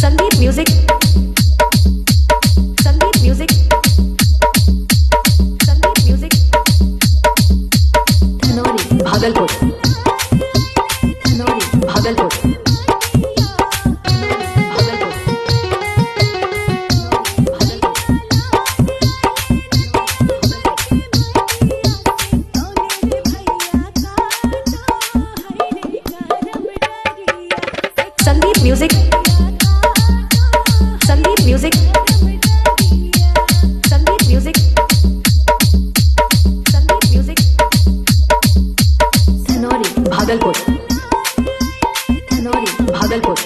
Sandeep music Sandeep music Sandeep music Dhanauri Bhagalpur Dhanauri Bhagalpur Sandeep music Sandeep music Sandeep music Sandeep music Dhanauri Bhagalpur Dhanauri Bhagalpur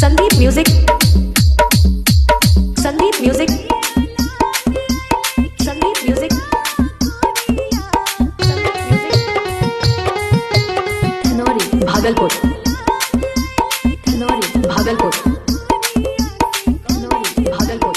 Sandeep music Sandeep music Sandeep music Sandeep music Dhanauri Bhagalpur Dhanauri Bhagalpur Dhanauri Bhagalpur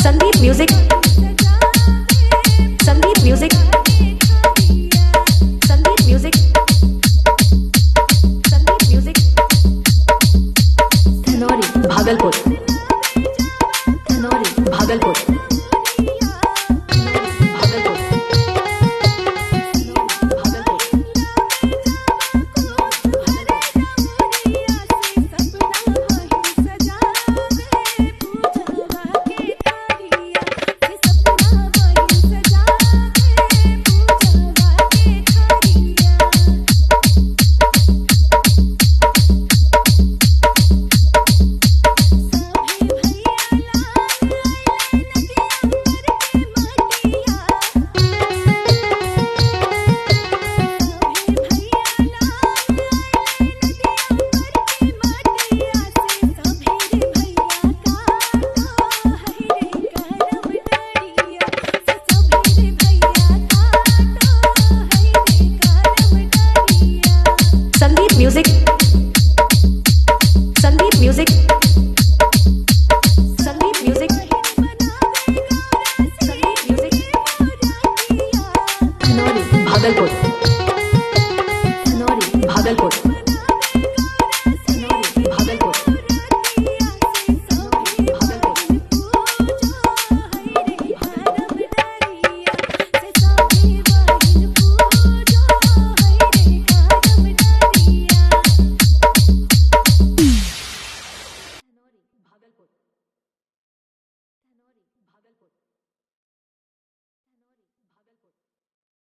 Sandeep music Sandeep music Sandeep music Sandeep music Dhanauri Bhagalpur Dhanauri Bhagalpur music Sandeep music Sandeep music Sandeep music Dhanauri Bhagalpur Dhanauri Bhagalpur.